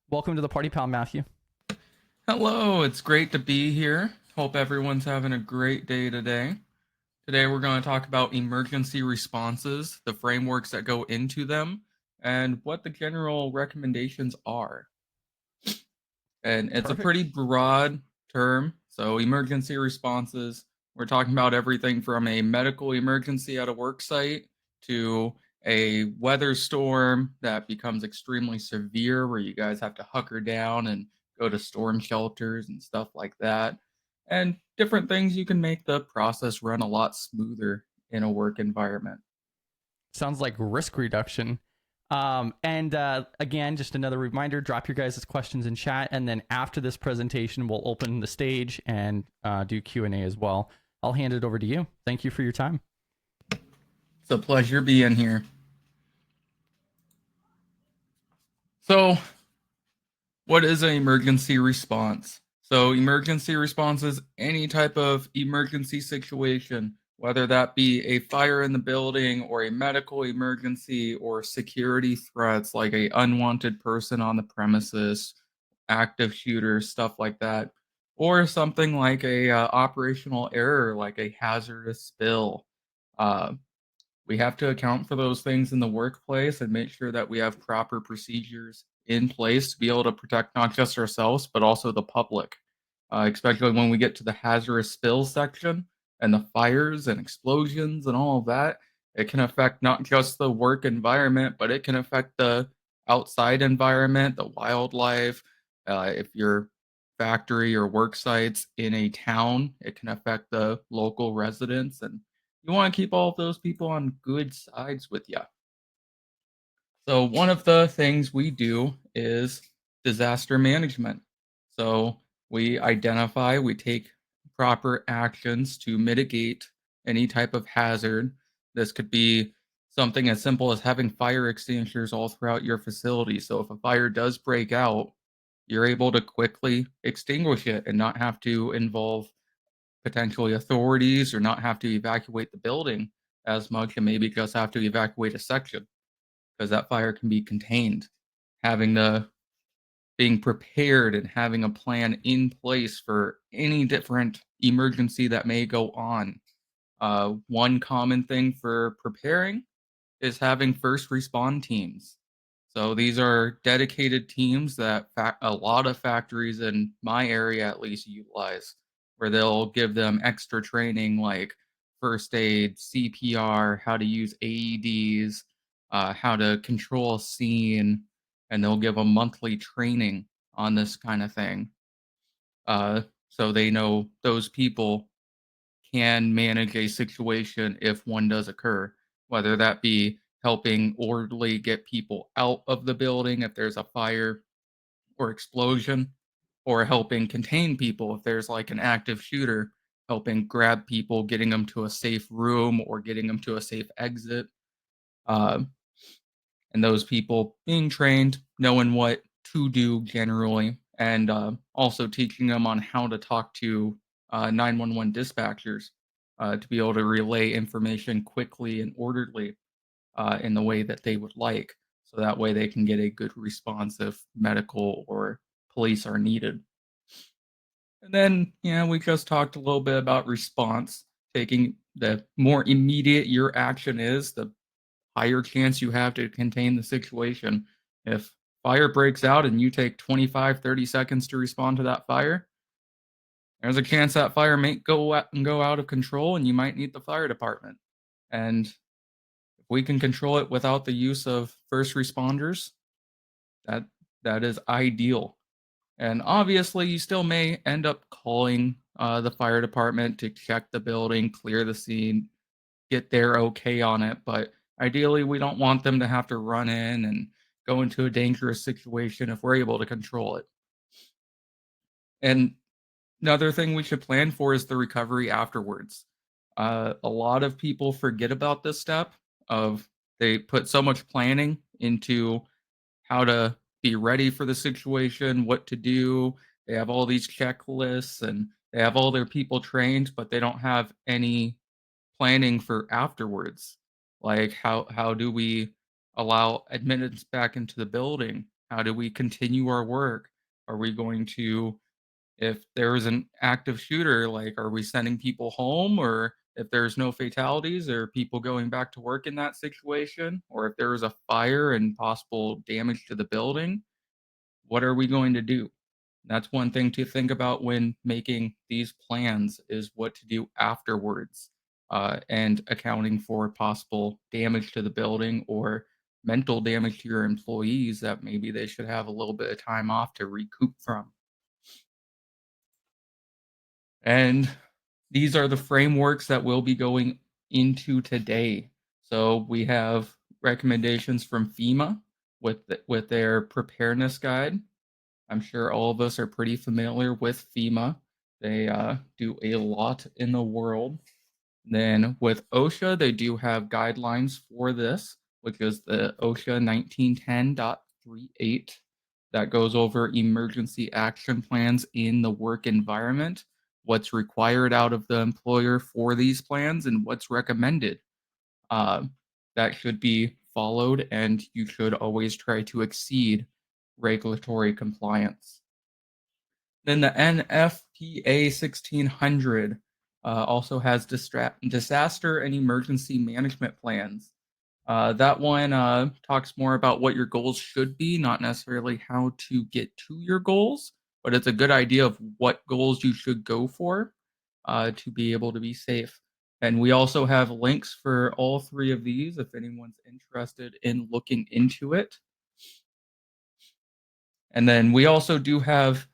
Welcome to the party, pal, Matthew. Hello, it's great to be here. Hope everyone's having a great day today. Today we're going to talk about emergency responses, the frameworks that go into them, and what the general recommendations are. And it's a Perfect. pretty broad term. So, emergency responses, we're talking about everything from a medical emergency at a work site to a weather storm that becomes extremely severe where you guys have to hunker down and go to storm shelters and stuff like that. And different things you can make the process run a lot smoother in a work environment. Sounds like risk reduction. And again, just another reminder: drop your guys' questions in chat, and then after this presentation, we'll open the stage and do Q&A as well. I'll hand it over to you. Thank you for your time. It's a pleasure being here. So, what is an emergency response? So, emergency response is any type of emergency situation, whether that be a fire in the building or a medical emergency or security threats like a unwanted person on the premises, active shooter, stuff like that, or something like a operational error like a hazardous spill. Uh, we have to account for those things in the workplace and make sure that we have proper procedures in place to be able to protect not just ourselves, but also the public, especially when we get to the hazardous spills section and the fires and explosions and all of that. It can affect not just the work environment, but it can affect the outside environment, the wildlife. If your factory or work sites in a town, it can affect the local residents, and you want to keep all of those people on good sides with you. So, one of the things we do is disaster management. So, we take proper actions to mitigate any type of hazard. This could be something as simple as having fire extinguishers all throughout your facility. So, if a fire does break out, you're able to quickly extinguish it and not have to involve potentially authorities or not have to evacuate the building as much and maybe just have to evacuate a section because that fire can be contained. Having the being prepared and having a plan in place for any different emergency that may go on. One common thing for preparing is having first respond teams. So these are dedicated teams that a lot of factories in my area at least utilize, where they'll give them extra training like first aid, CPR, how to use AEDs, how to control a scene, and they'll give them monthly training on this kind of thing. So they know those people can manage a situation if one does occur, whether that be helping orderly get people out of the building if there's a fire or explosion, or helping contain people if there's like an active shooter, helping grab people, getting them to a safe room or getting them to a safe exit. Uh, and those people being trained, knowing what to do generally, and also teaching them on how to talk to 911 dispatchers to be able to relay information quickly and orderly in the way that they would like. So that way they can get a good response if medical or police are needed. And then, yeah, we just talked a little bit about response. Taking the more immediate your action is, the higher chance you have to contain the situation. If fire breaks out and you take 25, 30 seconds to respond to that fire, there's a chance that fire may go out of control and you might need the fire department. And if we can control it without the use of first responders, that that is ideal. And obviously, you still may end up calling the fire department to check the building, clear the scene, get their okay on it. But ideally, we don't want them to have to run in and go into a dangerous situation if we're able to control it. And another thing we should plan for is the recovery afterwards. A lot of people forget about this step of they put so much planning into how to be ready for the situation, what to do. They have all these checklists and they have all their people trained, but they don't have any planning for afterwards. Like how do we allow admittance back into the building? How do we continue our work? Are we going to, if there is an active shooter, like, are we sending people home? Or if there's no fatalities, are people going back to work in that situation? Or if there is a fire and possible damage to the building, what are we going to do? That's one thing to think about when making these plans, is what to do afterwards, and accounting for possible damage to the building or mental damage to your employees that maybe they should have a little bit of time off to recoup from. And these are the frameworks that we'll be going into today. So we have recommendations from FEMA with their preparedness guide. I'm sure all of us are pretty familiar with FEMA. They do a lot in the world. Then with OSHA, they do have guidelines for this, which is the OSHA 1910.38 that goes over emergency action plans in the work environment, what's required out of the employer for these plans, and what's recommended. Uh, that should be followed, and you should always try to exceed regulatory compliance. Then the NFPA 1600 also has disaster and emergency management plans. That one talks more about what your goals should be, not necessarily how to get to your goals, but it's a good idea of what goals you should go for to be able to be safe. And we also have links for all three of these if anyone's interested in looking into it. And then we also do have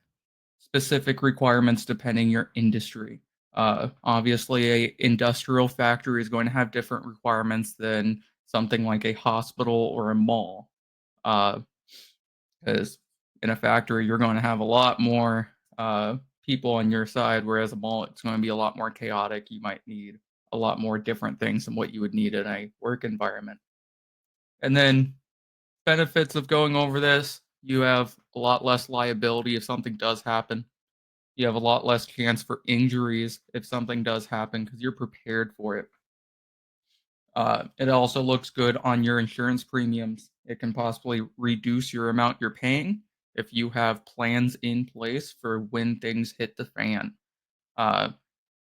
specific requirements depending your industry. Obviously, a industrial factory is going to have different requirements than something like a hospital or a mall. Because in a factory, you're going to have a lot more people on your side, whereas a mall, it's going to be a lot more chaotic. You might need a lot more different things than what you would need in a work environment. And then benefits of going over this, you have a lot less liability if something does happen. You have a lot less chance for injuries if something does happen because you're prepared for it. It also looks good on your insurance premiums. It can possibly reduce your amount you're paying if you have plans in place for when things hit the fan. Uh,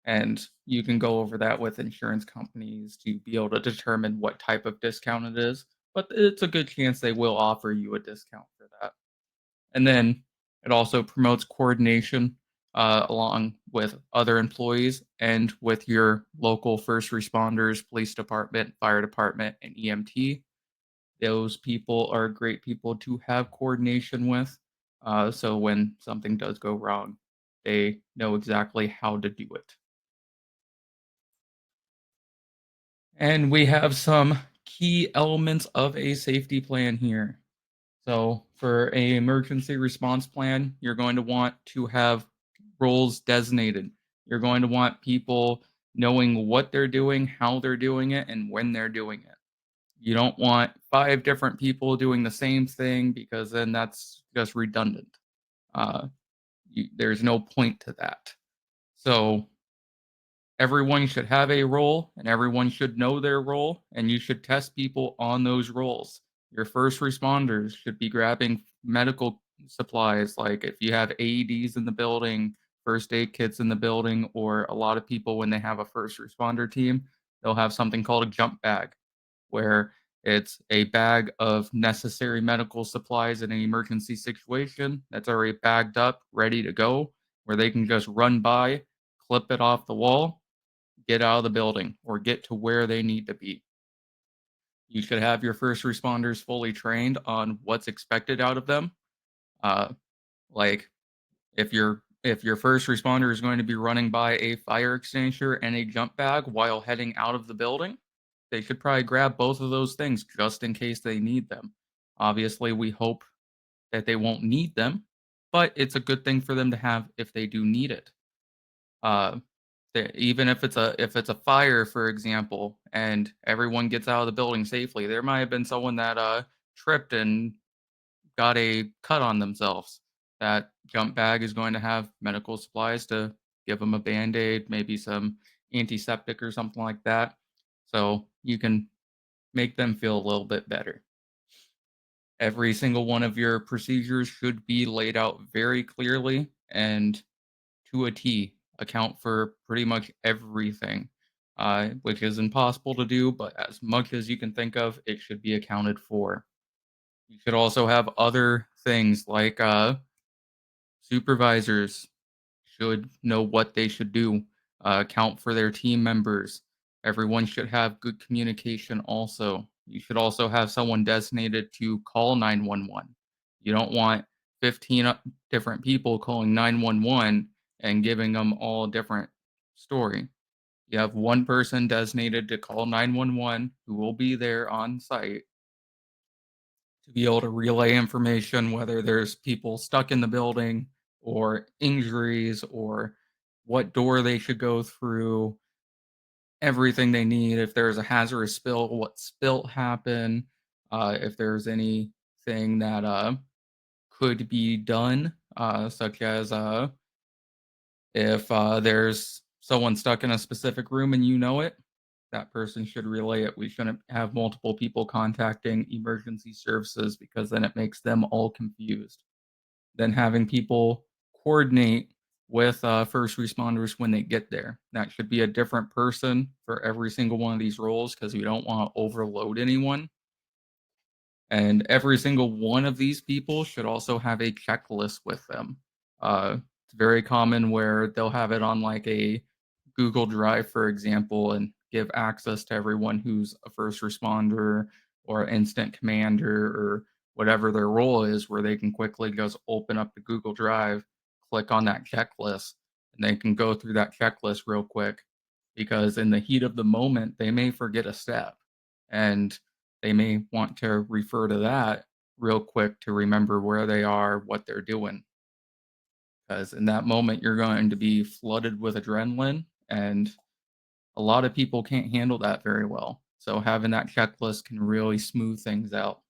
and you can go over that with insurance companies to be able to determine what type of discount it is. But it's a good chance they will offer you a discount for that. And then it also promotes coordination along with other employees and with your local first responders, police department, fire department, and EMT. Those people are great people to have coordination with. So when something does go wrong, they know exactly how to do it. And we have some key elements of a safety plan here. So for a emergency response plan, you're going to want to have roles designated. You're going to want people knowing what they're doing, how they're doing it, and when they're doing it. You don't want 5 different people doing the same thing because then that's just redundant. Uh, there's no point to that. So everyone should have a role and everyone should know their role, and you should test people on those roles. Your first responders should be grabbing medical supplies, like if you have AEDs in the building, first aid kits in the building, or a lot of people, when they have a first responder team, they'll have something called a jump bag, where it's a bag of necessary medical supplies in an emergency situation that's already bagged up, ready to go, where they can just run by, clip it off the wall, get out of the building, or get to where they need to be. You should have your first responders fully trained on what's expected out of them. Uh, like if your first responder is going to be running by a fire extinguisher and a jump bag while heading out of the building, they should probably grab both of those things just in case they need them. Obviously, we hope that they won't need them, but it's a good thing for them to have if they do need it. Uh, even if it's a fire, for example, and everyone gets out of the building safely, there might have been someone that tripped and got a cut on themselves. That jump bag is going to have medical supplies to give them a band-aid, maybe some antiseptic or something like that, so you can make them feel a little bit better. Every single one of your procedures should be laid out very clearly and to a T, account for pretty much everything, which is impossible to do, but as much as you can think of, it should be accounted for. You should also have other things like supervisors should know what they should do, account for their team members. Everyone should have good communication also. You should also have someone designated to call 911. You don't want 15 different people calling 911 and giving them all a different story. You have one person designated to call 911 who will be there on site to be able to relay information, whether there's people stuck in the building or injuries or what door they should go through, everything they need. If there's a hazardous spill, what spill happened, if there's anything that could be done, such as if there's someone stuck in a specific room and you know it, that person should relay it. We shouldn't have multiple people contacting emergency services because then it makes them all confused. Then having people coordinate with first responders when they get there. That should be a different person for every single one of these roles because we don't want to overload anyone. And every single one of these people should also have a checklist with them. It's very common where they'll have it on like a Google Drive, for example, and give access to everyone who's a first responder or instant commander or whatever their role is, where they can quickly just open up the Google Drive, click on that checklist, and they can go through that checklist real quick. Because in the heat of the moment, they may forget a step. And they may want to refer to that real quick to remember where they are, what they're doing. Because in that moment, you're going to be flooded with adrenaline, and a lot of people can't handle that very well. So having that checklist can really smooth things out.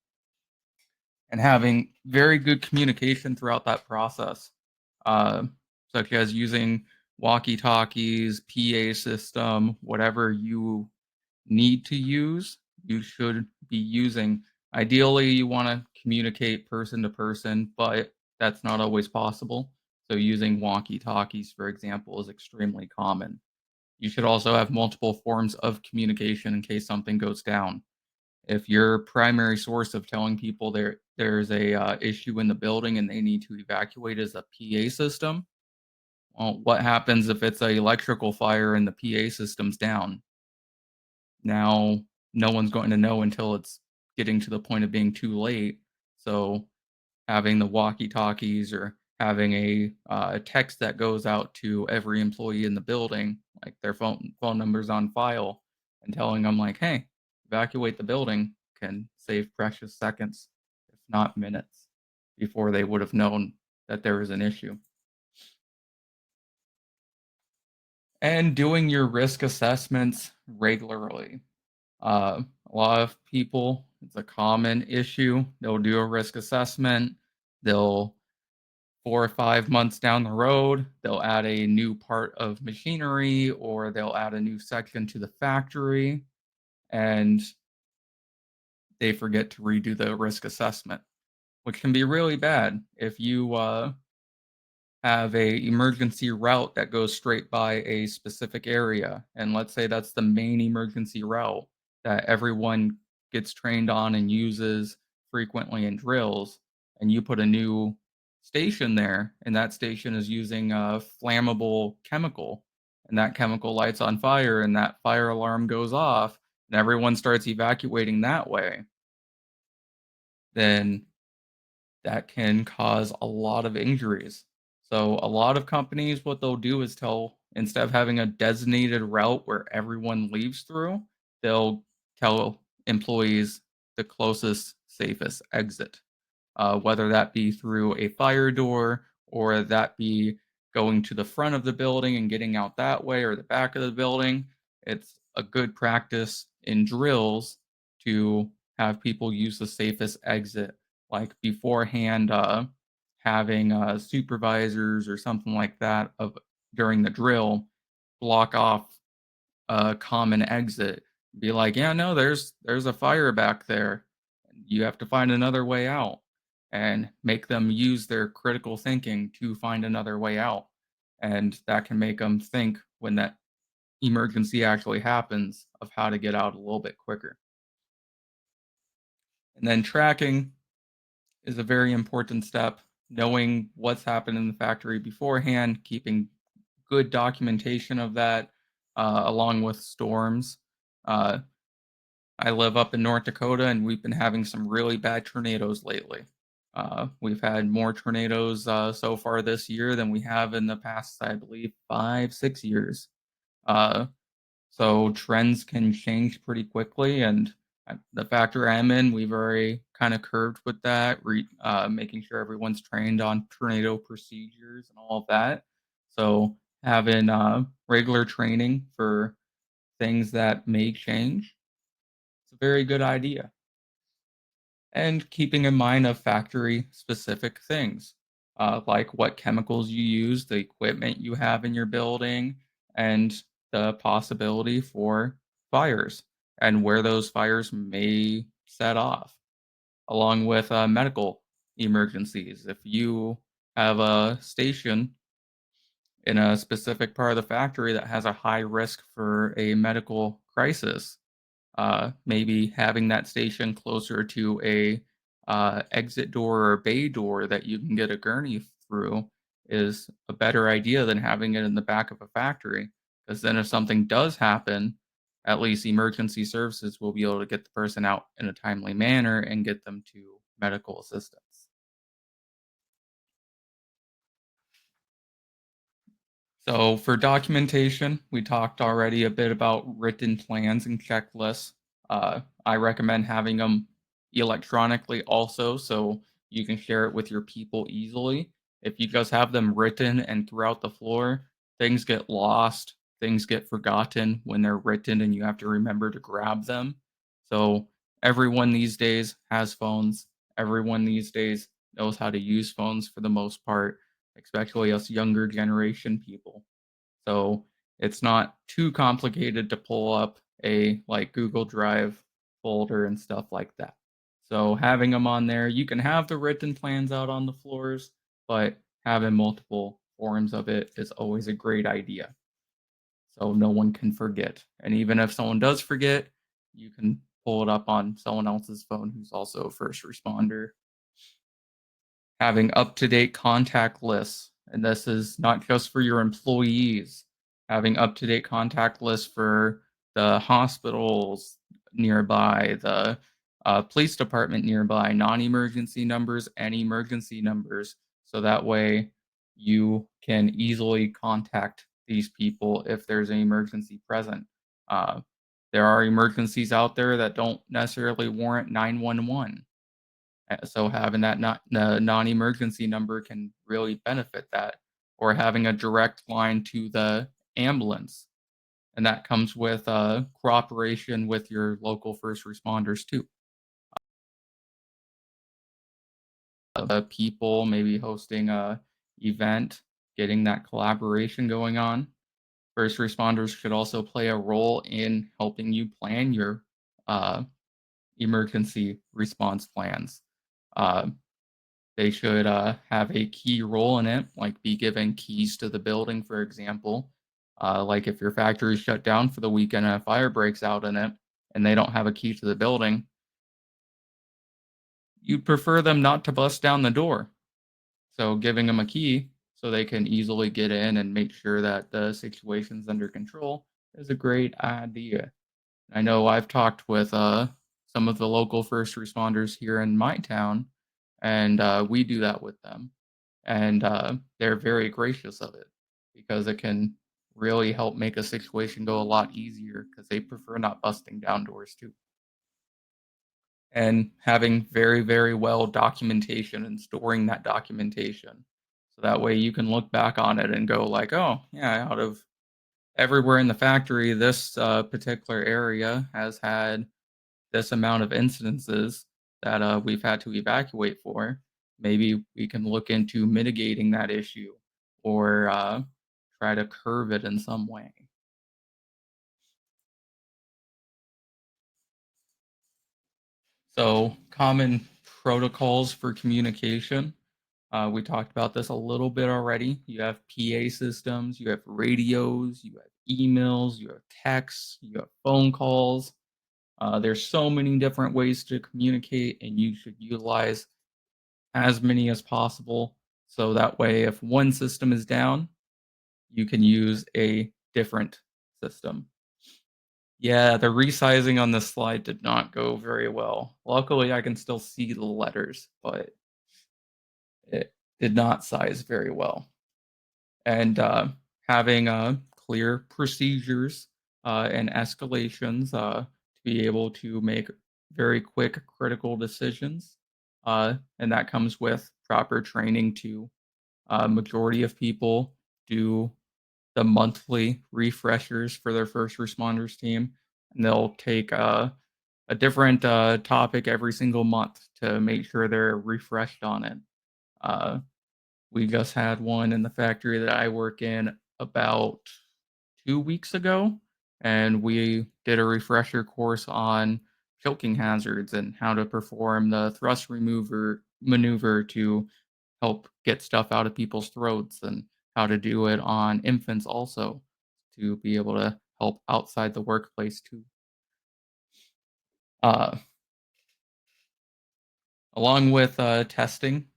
And having very good communication throughout that process, such as using walkie-talkies, PA system, whatever you need to use, you should be using. Ideally, you want to communicate person to person, but that's not always possible. So using walkie-talkies, for example, is extremely common. You should also have multiple forms of communication in case something goes down. If your primary source of telling people there's a issue in the building and they need to evacuate is a PA system, well, what happens if it's an electrical fire and the PA system's down? Now, no one's going to know until it's getting to the point of being too late. So having the walkie-talkies or having a text that goes out to every employee in the building, like their phone numbers on file, and telling them like, hey, evacuate the building, can save precious seconds, if not minutes, before they would have known that there was an issue. And doing your risk assessments regularly. A lot of people, it's a common issue. They'll do a risk assessment. They'll 4 or 5 months down the road, they'll add a new part of machinery or they'll add a new section to the factory, and they forget to redo the risk assessment, which can be really bad if you have a emergency route that goes straight by a specific area. And let's say that's the main emergency route that everyone gets trained on and uses frequently in drills. And you put a new station there, and that station is using a flammable chemical. And that chemical lights on fire, and that fire alarm goes off, and everyone starts evacuating that way. Then that can cause a lot of injuries. So a lot of companies, what they'll do is instead of having a designated route where everyone leaves through, they'll tell employees the closest, safest exit, whether that be through a fire door or that be going to the front of the building and getting out that way or the back of the building. It's a good practice in drills to have people use the safest exit, like beforehand, having supervisors or something like that during the drill block off a common exit. Be like, yeah, no, there's a fire back there. you have to find another way out and make them use their critical thinking to find another way out. And that can make them think when that emergency actually happens of how to get out a little bit quicker. And then tracking is a very important step. Knowing what's happened in the factory beforehand, keeping good documentation of that, along with storms. Uh, I live up in North Dakota, and we've been having some really bad tornadoes lately. We've had more tornadoes so far this year than we have in the past, I believe, 5, 6 years. Uh, so trends can change pretty quickly, and the factory I'm in, we've already kind of curved with that, making sure everyone's trained on tornado procedures and all of that. So having regular training for things that may change, it's a very good idea. And keeping in mind of factory specific things, like what chemicals you use, the equipment you have in your building, and the possibility for fires and where those fires may set off, along with medical emergencies. If you have a station in a specific part of the factory that has a high risk for a medical crisis, maybe having that station closer to a exit door or bay door that you can get a gurney through is a better idea than having it in the back of a factory. Because then, if something does happen, at least emergency services will be able to get the person out in a timely manner and get them to medical assistance. So for documentation, we talked already a bit about written plans and checklists. I recommend having them electronically also, so you can share it with your people easily. If you just have them written and throughout the floor, things get lost, things get forgotten when they're written and you have to remember to grab them. So everyone these days has phones. Everyone these days knows how to use phones for the most part, especially us younger generation people. So it's not too complicated to pull up a like Google Drive folder and stuff like that. So having them on there, you can have the written plans out on the floors, but having multiple forms of it is always a great idea. So no one can forget. And even if someone does forget, you can pull it up on someone else's phone who's also a first responder. Having up-to-date contact lists, and this is not just for your employees, having up-to-date contact lists for the hospitals nearby, the police department nearby, non-emergency numbers and emergency numbers, so that way you can easily contact these people if there's an emergency present. Uh, there are emergencies out there that don't necessarily warrant 911. So having that non-emergency number can really benefit that, or having a direct line to the ambulance, and that comes with cooperation with your local first responders too. People maybe hosting a event, getting that collaboration going on. First responders should also play a role in helping you plan your uh, emergency response plans. Uh, They should have a key role in it, like be given keys to the building, for example. Like if your factory is shut down for the weekend and a fire breaks out in it and they don't have a key to the building, you'd prefer them not to bust down the door. So giving them a key so they can easily get in and make sure that the situation's under control is a great idea. I know I've talked with some of the local first responders here in my town, and we do that with them. And they're very gracious of it because it can really help make a situation go a lot easier because they prefer not busting down doors too. And having very, very well documentation and storing that documentation. So that way you can look back on it and go like, oh, yeah, out of everywhere in the factory, this particular area has had this amount of incidences that we've had to evacuate for. Maybe we can look into mitigating that issue or try to curb it in some way. So common protocols for communication. We talked about this a little bit already. You have PA systems, you have radios, you have emails, you have texts, you have phone calls. There's so many different ways to communicate, and you should utilize as many as possible. So that way, if one system is down, you can use a different system. Yeah, the resizing on this slide did not go very well. Luckily, I can still see the letters, but it did not size very well. And having clear procedures and escalations to be able to make very quick critical decisions. And that comes with proper training to majority of people do the monthly refreshers for their first responders team. And they'll take a different topic every single month to make sure they're refreshed on it. Uh, we just had one in the factory that I work in about 2 weeks ago, and we did a refresher course on choking hazards and how to perform the thrust remover maneuver to help get stuff out of people's throats, and how to do it on infants also to be able to help outside the workplace too. Uh, Along with testing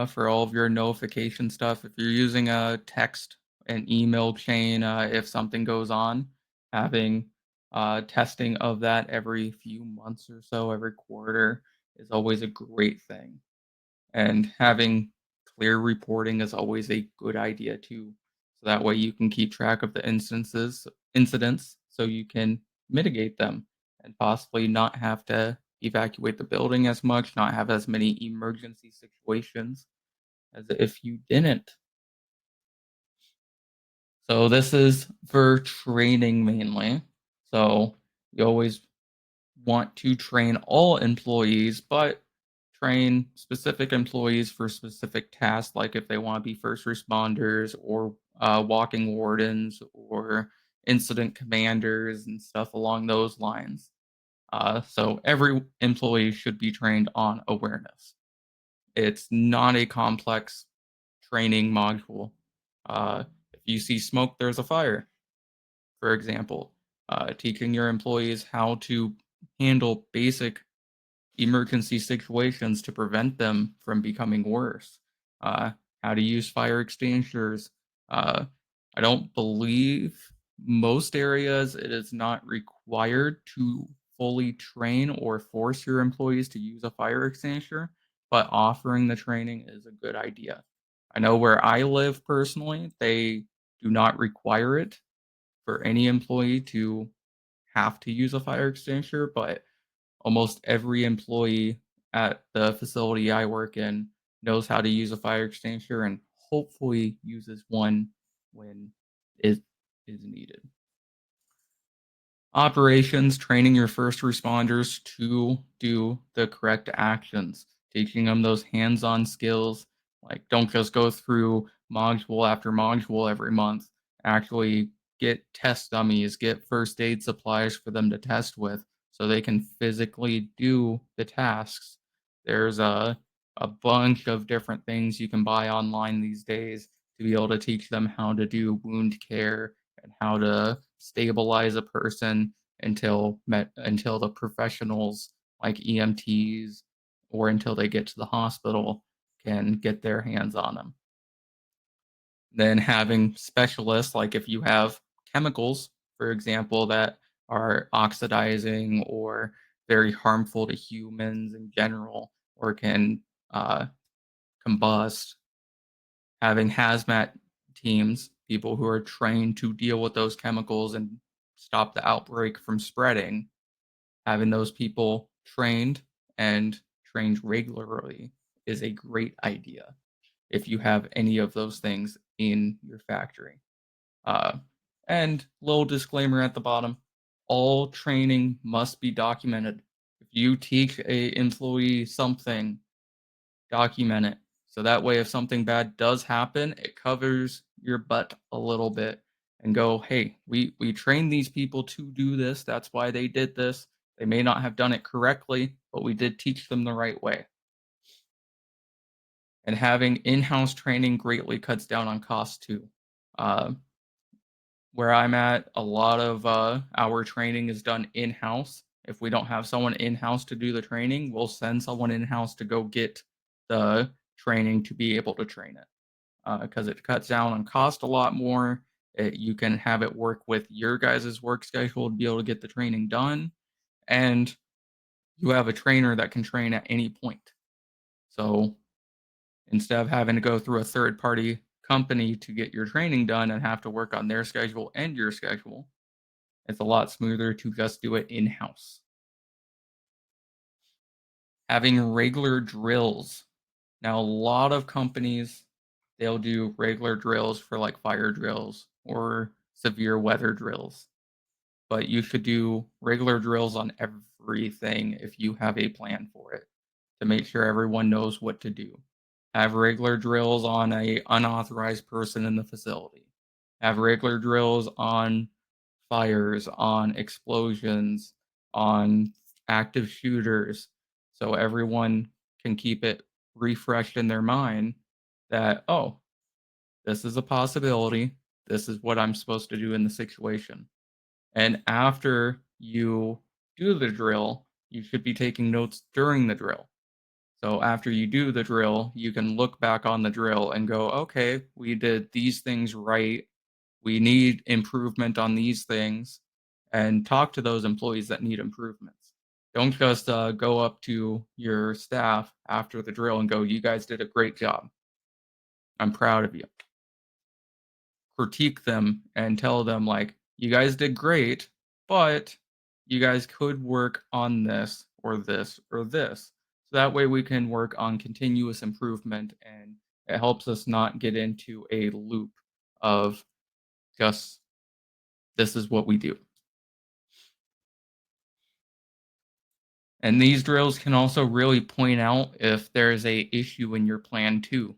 for all of your notification stuff, if you're using a text and email chain, if something goes on, having testing of that every few months or so, every quarter, is always a great thing. And having clear reporting is always a good idea too. So that way you can keep track of the incidents so you can mitigate them and possibly not have to evacuate the building as much, not have as many emergency situations as if you didn't. So this is for training mainly. So you always want to train all employees, but train specific employees for specific tasks, like if they want to be first responders or walking wardens or incident commanders and stuff along those lines. So every employee should be trained on awareness. It's not a complex training module. If you see smoke, there's a fire, for example. Teaching your employees how to handle basic emergency situations to prevent them from becoming worse. Uh, how to use fire extinguishers. I don't believe most areas it is not required to fully train or force your employees to use a fire extinguisher, but offering the training is a good idea. I know where I live personally, they do not require it for any employee to have to use a fire extinguisher, but almost every employee at the facility I work in knows how to use a fire extinguisher and hopefully uses one when it is needed. Operations, training your first responders to do the correct actions, teaching them those hands-on skills. Like, don't just go through module after module every month. Actually get test dummies, get first aid supplies for them to test with so they can physically do the tasks. There's a bunch of different things you can buy online these days to be able to teach them how to do wound care and how to stabilize a person until the professionals like EMTs or until they get to the hospital can get their hands on them. Then having specialists, like if you have chemicals, for example, that are oxidizing or very harmful to humans in general, or can combust, having hazmat teams, people who are trained to deal with those chemicals and stop the outbreak from spreading, having those people trained and trained regularly is a great idea if you have any of those things in your factory. Uh, and little disclaimer at the bottom, all training must be documented. If you teach a employee something, document it. So that way, if something bad does happen, it covers your butt a little bit and go, hey, we trained these people to do this. That's why they did this. They may not have done it correctly, but we did teach them the right way. And having in-house training greatly cuts down on costs too. Where I'm at, a lot of our training is done in-house. If we don't have someone in-house to do the training, we'll send someone in-house to go get the training to be able to train it. Because it cuts down on cost a lot more. You can have it work with your guys' work schedule to be able to get the training done. And you have a trainer that can train at any point. So instead of having to go through a third-party company to get your training done and have to work on their schedule and your schedule, it's a lot smoother to just do it in-house. Having regular drills. Now, a lot of companies, they'll do regular drills for like fire drills or severe weather drills. But you should do regular drills on everything if you have a plan for it to make sure everyone knows what to do. Have regular drills on a unauthorized person in the facility. Have regular drills on fires, on explosions, on active shooters, so everyone can keep it refreshed in their mind that, oh, this is a possibility. This is what I'm supposed to do in the situation. And after you do the drill, you should be taking notes during the drill. So after you do the drill, you can look back on the drill and go, okay, we did these things right. We need improvement on these things, and talk to those employees that need improvements. Don't just go up to your staff after the drill and go, you guys did a great job. I'm proud of you. Critique them and tell them, like, you guys did great, but you guys could work on this or this or this. So that way we can work on continuous improvement, and it helps us not get into a loop of just this is what we do. And these drills can also really point out if there's a issue in your plan too.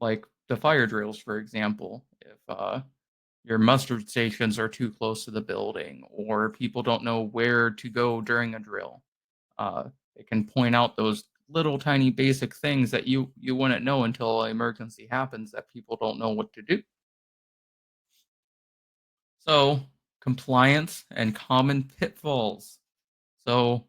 Like the fire drills, for example. If your mustard stations are too close to the building, or people don't know where to go during a drill, it can point out those little tiny basic things that you wouldn't know until an emergency happens, that people don't know what to do. So compliance and common pitfalls. So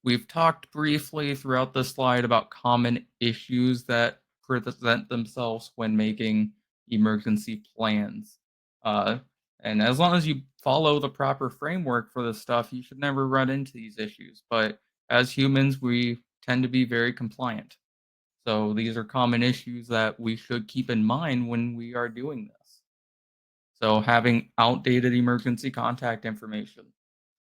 we've talked briefly throughout this slide about common issues that present themselves when making emergency plans. And as long as you follow the proper framework for this stuff, you should never run into these issues. But as humans, we tend to be very compliant. So these are common issues that we should keep in mind when we are doing this. So having outdated emergency contact information.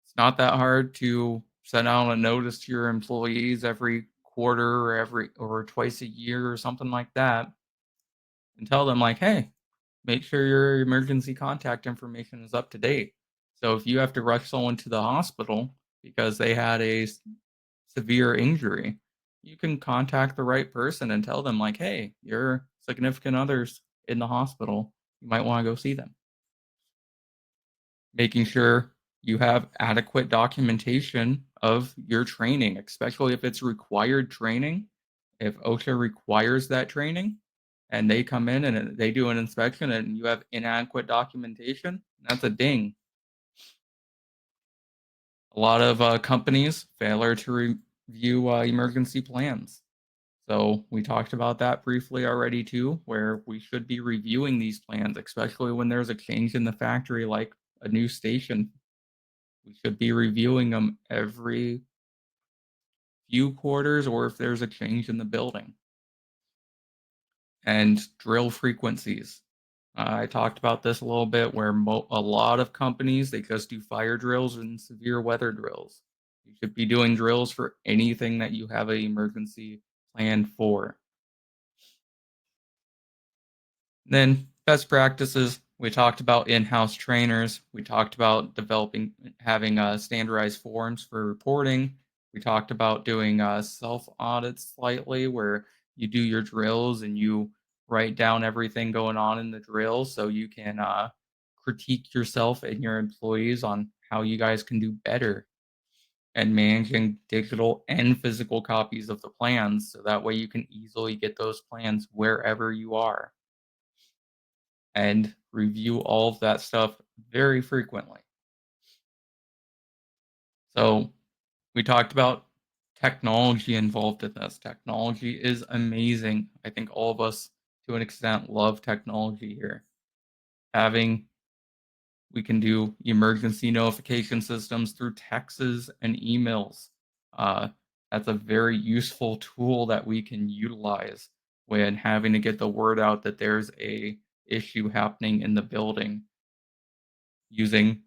It's not that hard to send out a notice to your employees every quarter or twice a year or something like that, and tell them, like, hey, make sure your emergency contact information is up to date. So if you have to rush someone to the hospital because they had a severe injury, you can contact the right person and tell them, like, hey, your significant other's in the hospital. You might want to go see them. Making sure you have adequate documentation of your training, especially if it's required training. If OSHA requires that training and they come in and they do an inspection and you have inadequate documentation, that's a ding. A lot of companies fail to review emergency plans. So we talked about that briefly already too, where we should be reviewing these plans, especially when there's a change in the factory, like a new station. We should be reviewing them every few quarters, or if there's a change in the building. And drill frequencies. I talked about this a little bit, where a lot of companies, they just do fire drills and severe weather drills. You should be doing drills for anything that you have an emergency plan for. Then best practices, we talked about in-house trainers. We talked about having standardized forms for reporting. We talked about doing self-audits slightly, where you do your drills and you write down everything going on in the drill so you can critique yourself and your employees on how you guys can do better and managing digital and physical copies of the plans so that way you can easily get those plans wherever you are and review all of that stuff very frequently. So, we talked about technology involved in this. Technology is amazing. I think all of us, to an extent, love technology here. We can do emergency notification systems through texts and emails. Uh, that's a very useful tool that we can utilize when having to get the word out that there's a issue happening in the building using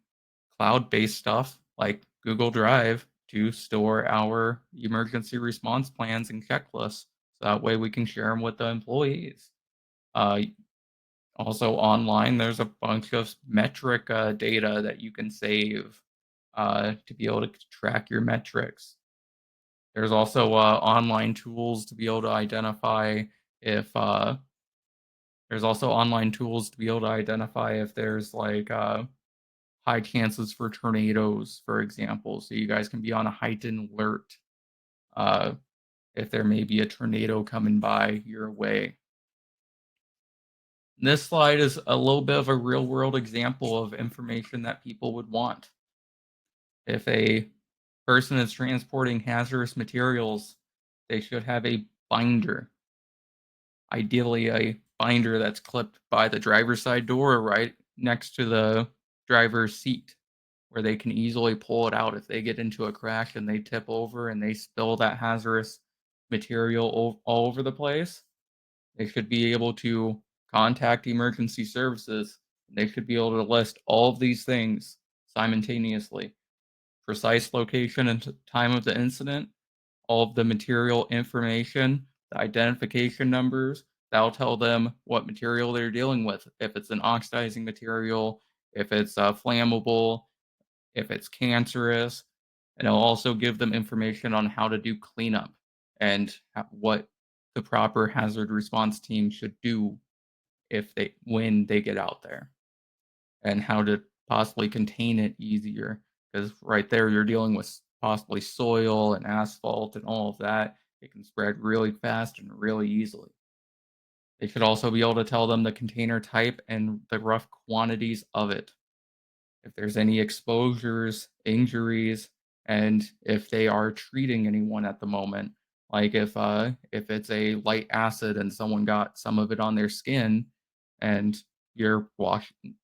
cloud-based stuff like Google Drive to store our emergency response plans and checklists. So that way we can share them with the employees. Uh, Also online, there's a bunch of metric data that you can save to be able to track your metrics. There's also online tools to be able to identify if there's like high chances for tornadoes, for example. So you guys can be on a heightened alert uh, if there may be a tornado coming by your way. This slide is a little bit of a real world example of information that people would want. If a person is transporting hazardous materials, they should have a binder. Ideally, a binder that's clipped by the driver's side door right next to the driver's seat, where they can easily pull it out if they get into a crash and they tip over and they spill that hazardous material all over the place. They should be able to contact emergency services. They should be able to list all of these things simultaneously. Precise location and time of the incident, all of the material information, the identification numbers. That'll tell them what material they're dealing with. If it's an oxidizing material, if it's flammable, if it's cancerous, and it'll also give them information on how to do cleanup and what the proper hazard response team should do when they get out there, and how to possibly contain it easier, because right there you're dealing with possibly soil and asphalt and all of that. It can spread really fast and really easily. They should also be able to tell them the container type and the rough quantities of it, if there's any exposures, injuries, and if they are treating anyone at the moment. Like if it's a light acid and someone got some of it on their skin, and you're washing,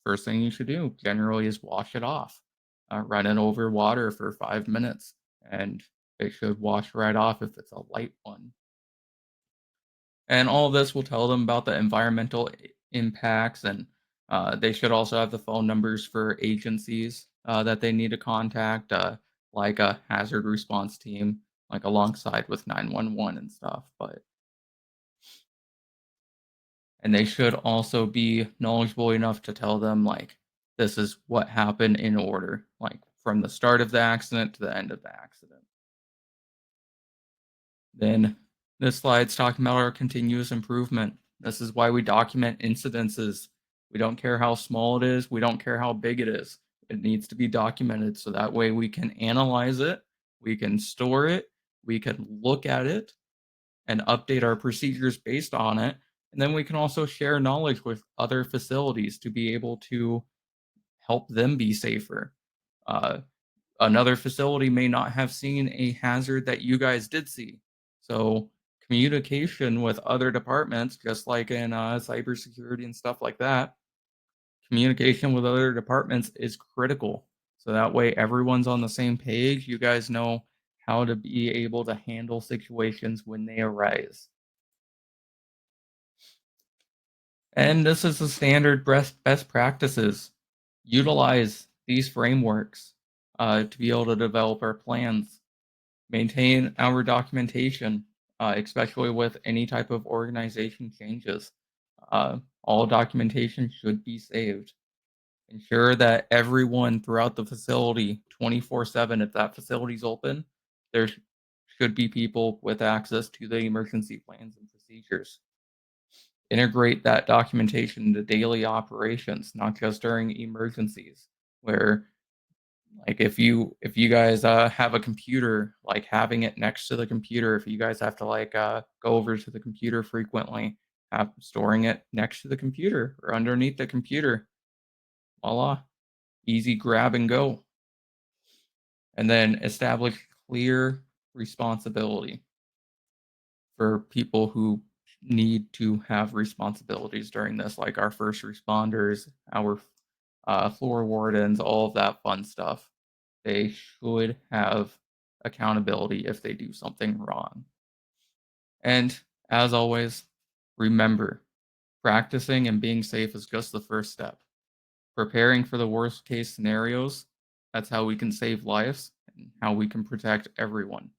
first thing you should do generally is wash it off. Run it over water for 5 minutes, and it should wash right off if it's a light one. And all of this will tell them about the environmental impacts, and they should also have the phone numbers for agencies that they need to contact, like a hazard response team, like alongside with 911 and stuff. And they should also be knowledgeable enough to tell them, like, this is what happened in order, like from the start of the accident to the end of the accident. Then this slide's talking about our continuous improvement. This is why we document incidences. We don't care how small it is. We don't care how big it is. It needs to be documented so that way we can analyze it, we can store it, we can look at it and update our procedures based on it. And then we can also share knowledge with other facilities to be able to help them be safer. Another facility may not have seen a hazard that you guys did see. So communication with other departments, just like in cybersecurity and stuff like that, communication with other departments is critical. So that way everyone's on the same page. You guys know how to be able to handle situations when they arise. And this is the standard best practices. Utilize these frameworks to be able to develop our plans. Maintain our documentation, especially with any type of organization changes. All documentation should be saved. Ensure that everyone throughout the facility, 24/7, if that facility's open, there should be people with access to the emergency plans and procedures. Integrate that documentation into daily operations, not just during emergencies, where Like if you guys have a computer, like having it next to the computer, if you guys have to like go over to the computer frequently, storing it next to the computer or underneath the computer. Voila, easy grab and go. And then establish clear responsibility for people who need to have responsibilities during this, like our first responders, our floor wardens, all of that fun stuff. They should have accountability if they do something wrong. And as always, remember, practicing and being safe is just the first step. Preparing for the worst case scenarios, that's how we can save lives and how we can protect everyone.